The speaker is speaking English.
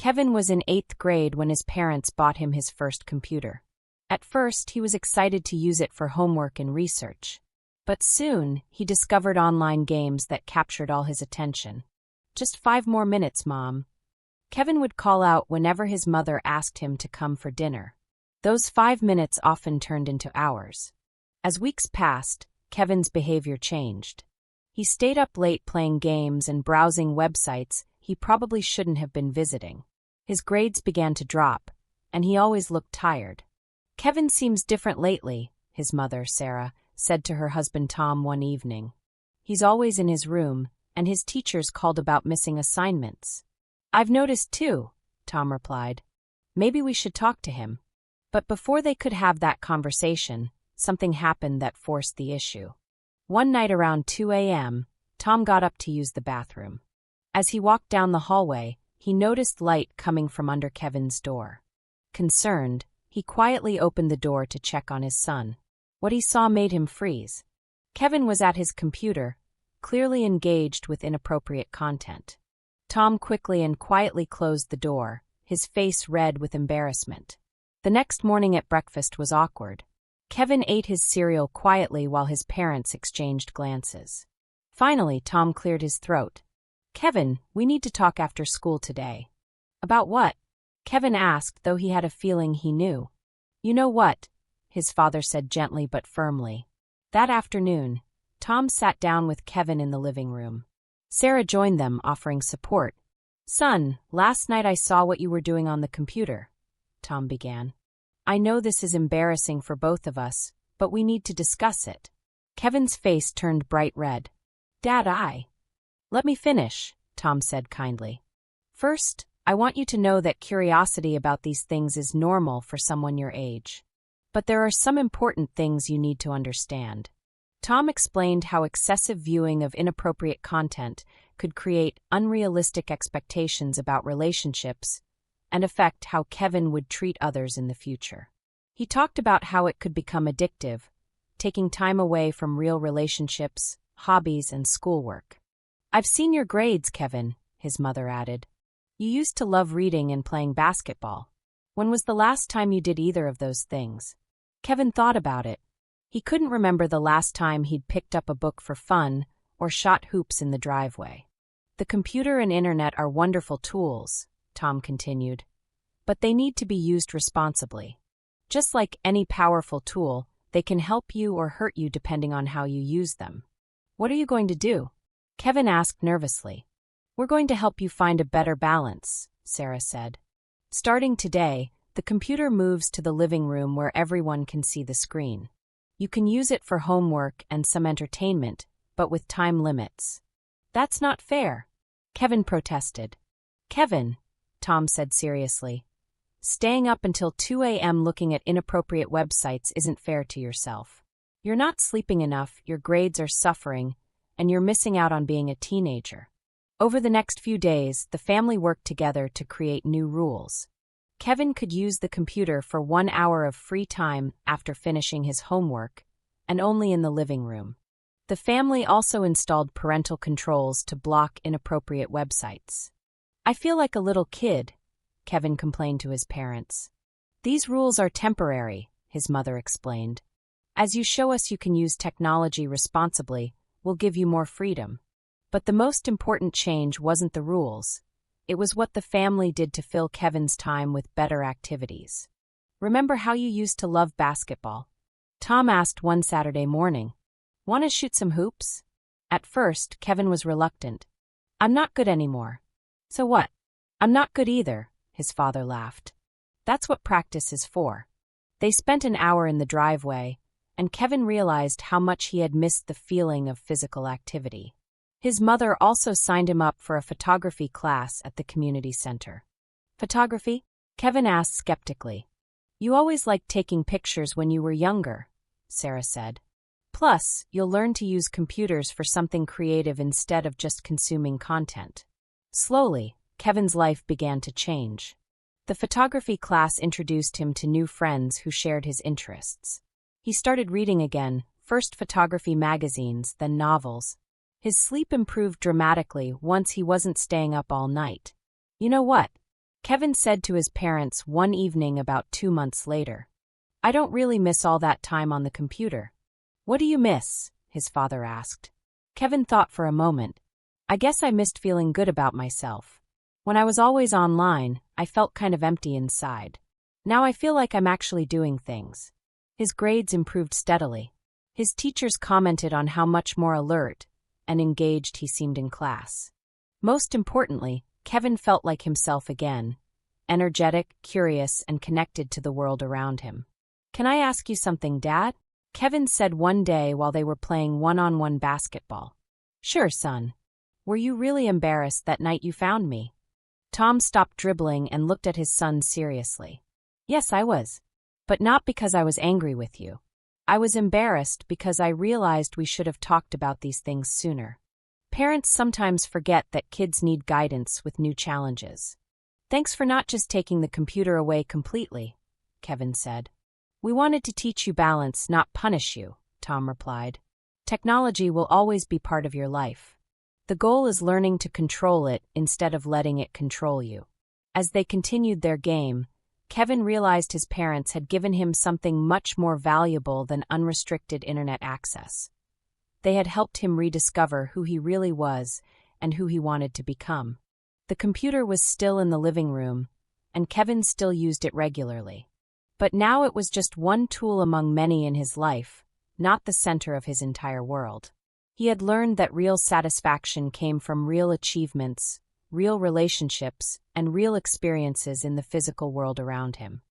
Kevin was in 8th grade when his parents bought him his first computer. At first, he was excited to use it for homework and research. But soon, he discovered online games that captured all his attention. "Just 5 more minutes, Mom." Kevin would call out whenever his mother asked him to come for dinner. Those 5 minutes often turned into hours. As weeks passed, Kevin's behavior changed. He stayed up late playing games and browsing websites he probably shouldn't have been visiting. His grades began to drop, and he always looked tired. "Kevin seems different lately," his mother, Sarah, said to her husband Tom one evening. "He's always in his room, and his teachers called about missing assignments." "I've noticed too," Tom replied. "Maybe we should talk to him." But before they could have that conversation, something happened that forced the issue. One night around 2 a.m., Tom got up to use the bathroom. As he walked down the hallway, he noticed light coming from under Kevin's door. Concerned, he quietly opened the door to check on his son. What he saw made him freeze. Kevin was at his computer, clearly engaged with inappropriate content. Tom quickly and quietly closed the door, his face red with embarrassment. The next morning at breakfast was awkward. Kevin ate his cereal quietly while his parents exchanged glances. Finally, Tom cleared his throat. "Kevin, we need to talk after school today." "About what?" Kevin asked, though he had a feeling he knew. "You know what?" his father said gently but firmly. That afternoon, Tom sat down with Kevin in the living room. Sarah joined them, offering support. "Son, last night I saw what you were doing on the computer," Tom began. "I know this is embarrassing for both of us, but we need to discuss it." Kevin's face turned bright red. "Dad, Let me finish," Tom said kindly. "First, I want you to know that curiosity about these things is normal for someone your age. But there are some important things you need to understand." Tom explained how excessive viewing of inappropriate content could create unrealistic expectations about relationships and affect how Kevin would treat others in the future. He talked about how it could become addictive, taking time away from real relationships, hobbies, and schoolwork. "I've seen your grades, Kevin," his mother added. "You used to love reading and playing basketball. When was the last time you did either of those things?" Kevin thought about it. He couldn't remember the last time he'd picked up a book for fun or shot hoops in the driveway. "The computer and internet are wonderful tools," Tom continued, "but they need to be used responsibly. Just like any powerful tool, they can help you or hurt you depending on how you use them." "What are you going to do?" Kevin asked nervously. "We're going to help you find a better balance," Sarah said. "Starting today, the computer moves to the living room where everyone can see the screen. You can use it for homework and some entertainment, but with time limits." "That's not fair," Kevin protested. "Kevin," Tom said seriously, "staying up until 2 a.m. looking at inappropriate websites isn't fair to yourself. You're not sleeping enough, your grades are suffering, and you're missing out on being a teenager." Over the next few days, the family worked together to create new rules. Kevin could use the computer for 1 hour of free time after finishing his homework, and only in the living room. The family also installed parental controls to block inappropriate websites. "I feel like a little kid," Kevin complained to his parents. "These rules are temporary," his mother explained. "As you show us you can use technology responsibly, we'll give you more freedom." But the most important change wasn't the rules. It was what the family did to fill Kevin's time with better activities. "Remember how you used to love basketball?" Tom asked one Saturday morning. "Want to shoot some hoops?" At first, Kevin was reluctant. "I'm not good anymore." "So what?" "I'm not good either," his father laughed. "That's what practice is for." They spent an hour in the driveway, and Kevin realized how much he had missed the feeling of physical activity. His mother also signed him up for a photography class at the community center. "Photography?" Kevin asked skeptically. "You always liked taking pictures when you were younger," Sarah said. "Plus, you'll learn to use computers for something creative instead of just consuming content." Slowly, Kevin's life began to change. The photography class introduced him to new friends who shared his interests. He started reading again, first photography magazines, then novels. His sleep improved dramatically once he wasn't staying up all night. "You know what?" Kevin said to his parents one evening about 2 months later. "I don't really miss all that time on the computer." "What do you miss?" his father asked. Kevin thought for a moment. "I guess I missed feeling good about myself. When I was always online, I felt kind of empty inside. Now I feel like I'm actually doing things." His grades improved steadily. His teachers commented on how much more alert and engaged he seemed in class. Most importantly, Kevin felt like himself again, energetic, curious, and connected to the world around him. "Can I ask you something, Dad?" Kevin said one day while they were playing one-on-one basketball. "Sure, son. Were you really embarrassed that night you found me?" Tom stopped dribbling and looked at his son seriously. "Yes, I was. But not because I was angry with you. I was embarrassed because I realized we should have talked about these things sooner. Parents sometimes forget that kids need guidance with new challenges." "Thanks for not just taking the computer away completely," Kevin said. "We wanted to teach you balance, not punish you," Tom replied. "Technology will always be part of your life. The goal is learning to control it instead of letting it control you." As they continued their game, Kevin realized his parents had given him something much more valuable than unrestricted internet access. They had helped him rediscover who he really was and who he wanted to become. The computer was still in the living room, and Kevin still used it regularly. But now it was just one tool among many in his life, not the center of his entire world. He had learned that real satisfaction came from real achievements, real relationships, and real experiences in the physical world around him.